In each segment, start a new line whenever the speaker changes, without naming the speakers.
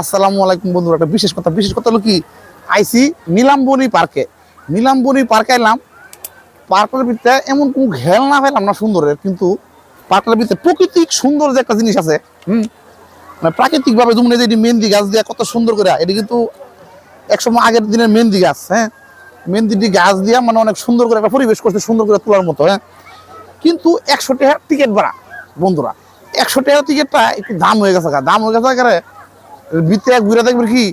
আসসালামু আলাইকুম বন্ধুরা। একটা বিশেষ কথা হলো কি, আইসি নীলাম্বনী পার্কে। নীলাম্বনী পার্কে এলাম। পার্কের ভিতরে এমন কোনো খেলনা পেলাম না সুন্দরের, কিন্তু পার্কের ভিতরে প্রাকৃতিক সুন্দর যে একটা জিনিস আছে, মানে প্রাকৃতিকভাবে যেমন এই যে এটি মেহেন্দি গাছ দিয়ে কত সুন্দর করে, এটি কিন্তু একসময় আগের দিনের মেহেন্দি গাছ। মেহেন্দি গাছ দিয়া মানে অনেক সুন্দর করে একটা পরিবেশ করছে, সুন্দর করে তোলার মতো। কিন্তু 100 টাকা টিকিট ভাড়া বন্ধুরা। 100 টাকা টিকিটটা একটু দাম হয়ে গেছে। ভিতরে ঘুরে দেখবেন কি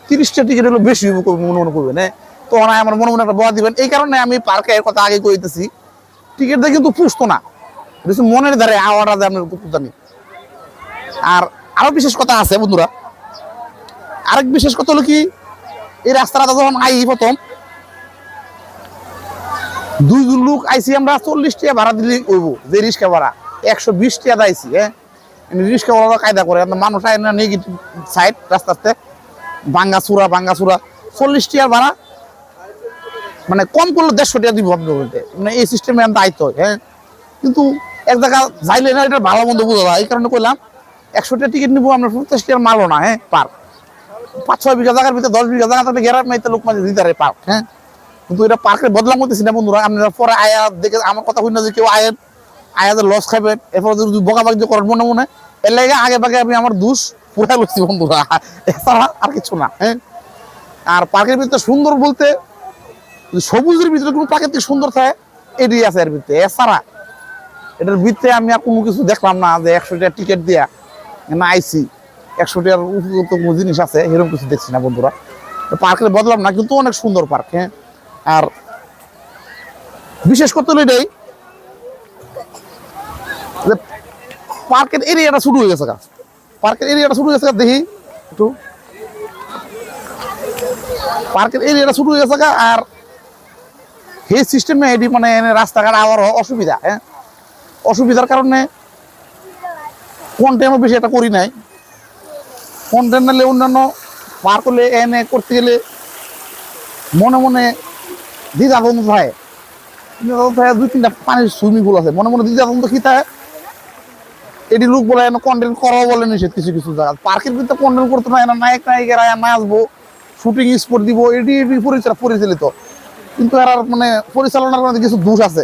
30টা টিকিট হলো বেশি মনে করবেন। তো আমার মনে একটা বলা দিবেন। এই কারণে আমি পার্কের কথা আগে কইতেছি, টিকিটটা কিন্তু পুষতো না, মনের ধারে আওয়াটা আপনার জানি। আর আরো বিশেষ কথা আছে বন্ধুরা। আরেক বিশেষ কথা হলো কি, এই রাস্তাটা যখন প্রথম 2 লোক আইসি আমরা 40 টাকা ভাড়া দিলে কইব যে রিক্সা ভাড়া 120 টাকা আইসি। রিক্সা ভাড়া কায়দা করে মানুষ আয় না, নেগেটিভ সাইড রাস্তাতে ভাঙ্গাচুরা 40 টাকা ভাড়া, মানে কম করলে 150 টাকা দিব আপনি বলতে, মানে এই সিস্টেমে দায়িত্ব হয়। কিন্তু এক জায়গা যাইলে না, এটা ভালো মন্দ বোঝা যায়। এই কারণে কইলাম 100 টাকা টিকিট নিবো আমরা, 50 টাকার মালও না। পার্ক 5-6 বিঘা জায়গার ভিতরে 10 বিঘা জায়গা থাকলে গ্যারাপ নাই, লোক মাঝে দিতে পারে পার্ক। কিন্তু এটা পার্কের বদলাম করতেছি না বন্ধুরা। আপনারা পরে আয়া দেখে আমার কথা শুনে যে কেউ আয়াদের লস খাবেন, এরপর যদি বকাবাজি করেন মনে মনে, এর লাগে আগে ভাগে আমি আমার দুষ পুরা করছি বন্ধুরা, এছাড়া আর কিছু না। আর পার্কের ভিতরে সুন্দর বলতে সবুজের ভিতরে কোনো প্রাকৃতিক সুন্দর থাকে এটি আছে এর ভিতরে। এছাড়া এটার ভিতরে আমি আর কোনো কিছু দেখলাম না যে 100 টাকা টিকিট দিয়া না আইসি 100 টাকার উপযুক্ত কোনো জিনিস আছে, এরকম কিছু দেখছি না বন্ধুরা। পার্কের বদলাম না, কিন্তু অনেক সুন্দর পার্ক। আর বিশেষ করতে হলো এটাই যে পার্কের এরিয়াটা শুরু হয়ে গেছে। দেখি একটু পার্কের এরিয়াটা শুরু হয়ে গেছে। আর এই সিস্টেমে এটি মানে রাস্তাঘাট আবার অসুবিধার কারণে কন্টেন্ট বেশি এটা করি নাই। কন্টেন্ট নিলে অন্যান্য পার্ক হলে এনে করতে গেলে মনে মনে দ্বিধাদ্বন্দ্ব থাকে। 2-3টা পানির সুইমিং পুল আছে, মনে দ্বিধাদ্বন্দ্ব কি থাকে। এটি লোক বলে কন্টেন্ট করাও বলে নিষেধ কিছু জায়গা। পার্কের ভিতরে কন্টেন্ট করতে না, নায়ক নায়িকারা নাচবো, শুটিং স্পট দিব, এটি পরিচালিত। কিন্তু এর মানে পরিচালনার মধ্যে কিছু দোষ আছে।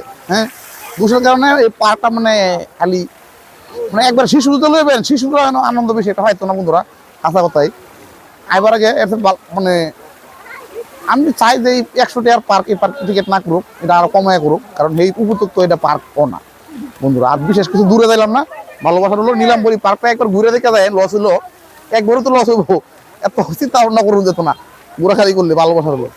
দোষের কারণে এই পার্কটা মানে খালি মানে একবার শিশু লইবেন, শিশুরা আনন্দ বেশি এটা হয়তো না বন্ধুরা, কাঁচা কথাই। এবার আগে মানে আমি চাই যে 100 টাকার পার্ক এই পার্ক টিকিট না করুক, এটা আরো কমায় করুক, কারণ এই উপযুক্ত এটা পার্ক না বন্ধুরা। আর বিশেষ কিছু দূরে যাইলাম না, ভালোবাসা হলো নীলাম্বরী পার্কটা একবার ঘুরে দেখে যায়। লস হলো একবারও তো লস হইব, এত চিন্তা ভাবনা করুন যেত না ঘোরাঘুরি করলে ভালোবাসা হলো।